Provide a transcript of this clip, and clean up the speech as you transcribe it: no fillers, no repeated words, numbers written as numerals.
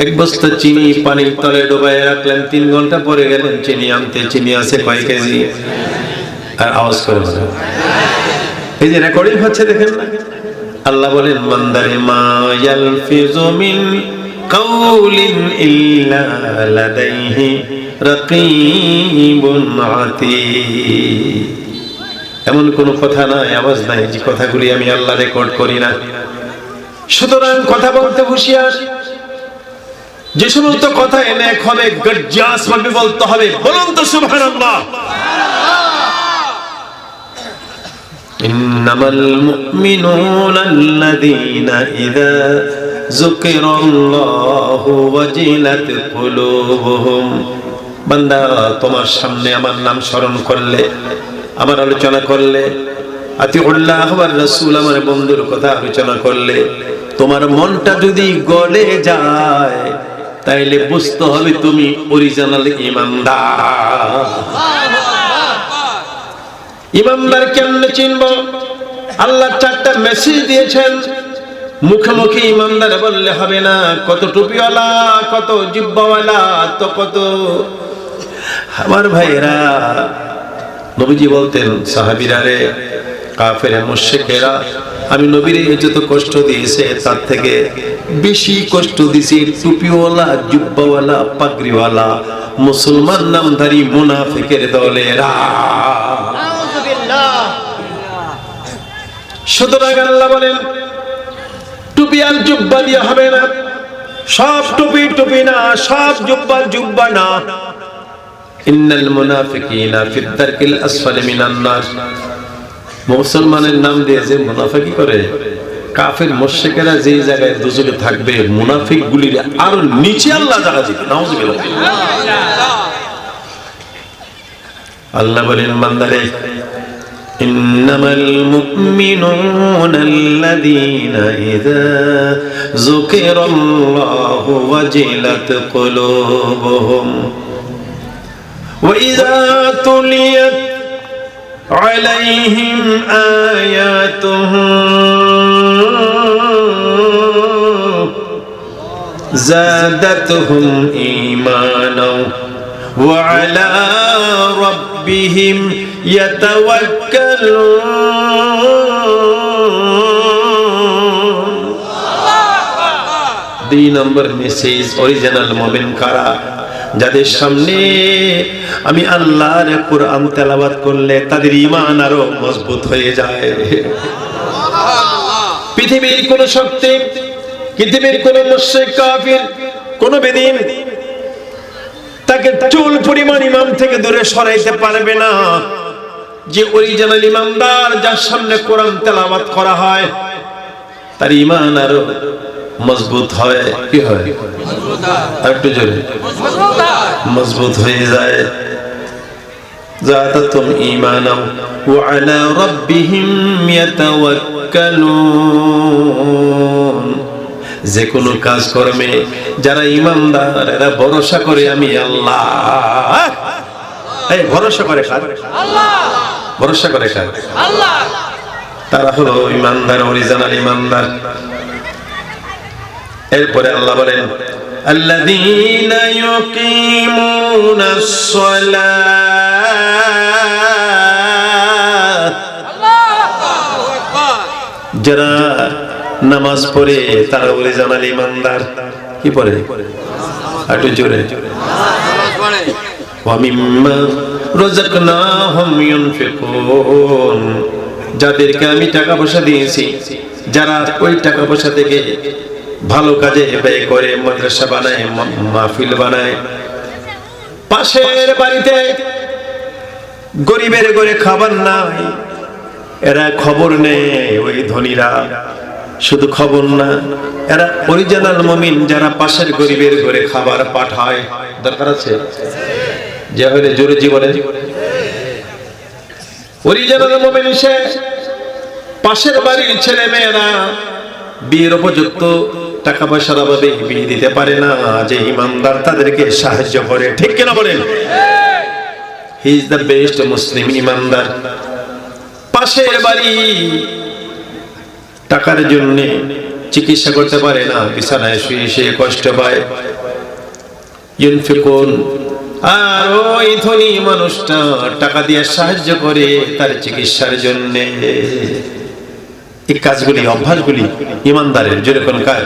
এক বস্তা চিনি পানির তলে ডুবাই রাখলেন, 3 ঘন্টা পরে গেলেন চিনি আনতে, চিনি আছে কয় কেজি? আর আওয়াজ করে বলেন, এই যে রেকর্ডিং হচ্ছে দেখেন না। আল্লাহ বলেন বান্দারে মা ইয়ালফিজু মিন কাউলিন ইল্লা লাদাইহি রাকীবুন আতীদ। এমন কোন কথা নাই, আওয়াজ নাই যে কথাগুলি আমি আল্লাহ রেকর্ড করি না। সুতরাং কথা বলতে হুঁশিয়ার, যে সমস্ত কথা এনে হবে গর্জাস ভাবে বলতে হবে। বলুন তো সুবহানাল্লাহ। ইন্নামাল মুমিনুনা আল্লাযীনা ইযা যুকিরাল্লাহু ওয়াজিলাত কুলুবুহুম। বান্দা, তোমার সামনে আমার নাম স্মরণ করলে, আমার আলোচনা করলে, আতিউল্লাহ ওয়ার রাসূল, আমার বন্ধুর কথা আলোচনা করলে, তোমার মনটা যদি গলে যায় তাইলে বুঝতে হবে তুমি অরিজিনাল ঈমানদার। ঈমানদার কেমনে চিনব? আল্লাহ 4টা মেসেজ দিয়েছেন। মুখোমুখি ঈমানদার বললে হবে না। কত টুপিওয়ালা, কত জিব্বাওয়ালা, তো কত। আমার ভাইরা, নবীজি বলতেন সাহাবীরা রে, কাফের মুশরিকেরা আমি নবীর যত কষ্ট দিয়েছে তার থেকে বেশি কষ্ট দিয়েছে টুপিওয়ালা, জুব্বাওয়ালা, পাগড়িওয়ালা মুসলমান নামধারী মুনাফিকের দলেরা। সুতরাং আল্লাহ বলেন টুপি আর জুব্বা দিয়ে হবে না। সব টুপি টুপি না, সব জুব্বা জুব্বা না। ইন্নাল মুনাফিকিনা ফিদ দারকিল আসফালি মিনান নার। মুসলমানের নাম দিয়ে যে মুনাফিকি করে, কাফের মুশরিকেরা যে জায়গায় দুজকে থাকবে, মুনাফিক গুলির আরো নিচে আল্লাহ জায়গা দিবে। নাউজুবিল্লাহ। আল্লাহ বলেন বান্দারে, ইন্নামাল মুমিনুনা আল্লাযীনা ইযা যুকিরাল্লাহু ওয়াজিলাত কুলুবুহুম ওয়া ইযা তুলিয়াত عليهم آياته زادتهم إيمانا وعلى ربهم يتوكلون। 2 নম্বর মেসেজ, অরিজিনাল মুমিন কারা? যাদের সামনে আমি আল্লাহর কুরআন তেলাওয়াত করলে তাদের ঈমান আরো মজবুত হয়ে যায়। পৃথিবীর কোন শক্তি, পৃথিবীর কোন মুশরিক, কাফির, কোন বেদীন তাকে চুল পরিমাণ ঈমান থেকে দূরে সরাইতে পারবে না। যে অরিজিনাল ঈমানদার, যার সামনে কোরআন তেলাওয়াত করা হয়, তার ঈমান আরো মজবুত হয়। কি হয়? একটু জোরে, মজবুত হয়ে যায়। যাদাতুম ঈমানাও ওয়া আলা রাব্বিহিম ইয়াতাওয়াক্কালুন। যে কোনো কাজ কর্মে যারা ঈমানদার, এরা ভরসা করে আমি আল্লাহ। এই ভরসা করে কার? আল্লাহ। ভরসা করে কার? আল্লাহ। তারা হলো ঈমানদার, অরিজিনাল ঈমানদার। এরপরে আল্লাহ বলেন আল্লাযীনা ইউকিমুনাস সালাত। আল্লাহু আকবার। যারা নামাজ পড়ে তারা অরিজিনাল ঈমানদার। কি পড়ে? একটু জোরে। নামাজ পড়ে। ওয়া মিম্মা রাযাকনাহুম ইউনফিকুন। যাদেরকে আমি টাকা পয়সা দিয়েছি, যারা ওই টাকা পয়সা থেকে ভালো কাজে ব্যয় করে, মাদ্রাসা বানায়, মাহফিল বানায়, পাশের বাড়িতে গরিবের ঘরে খাবার নাই, এরা খবর নেয়। ওই ধনীরা শুধু খবর না, এরা অরিজিনাল মুমিন, যারা পাশের গরিবের ঘরে খাবার পাঠায়। দরকার আছে যে হলে জোরে জীবনে অরিজিনাল মুমিন সে পাশের বাড়ির ছেলে মেয়েরা বিয়ের উপযুক্ত টাকা পয়সার অভাবে বিয়ে দিতে পারে না, যে ঈমানদার তাদেরকে সাহায্য করে। ঠিক কিনা বলেন? হি ইজ দ্য বেস্ট মুসলিম, ঈমানদার। পাশের বাড়ি টাকার জন্য চিকিৎসা করতে পারে না, বিছানায় শুয়ে শুয়ে কষ্ট পায়। ইউনফিকুন, আর ওই ধনী মানুষটা টাকা দিয়ে সাহায্য করে তার চিকিৎসার জন্য। এই কাজগুলি, অভ্যাসগুলি ইমানদারের। যেরকম কাজ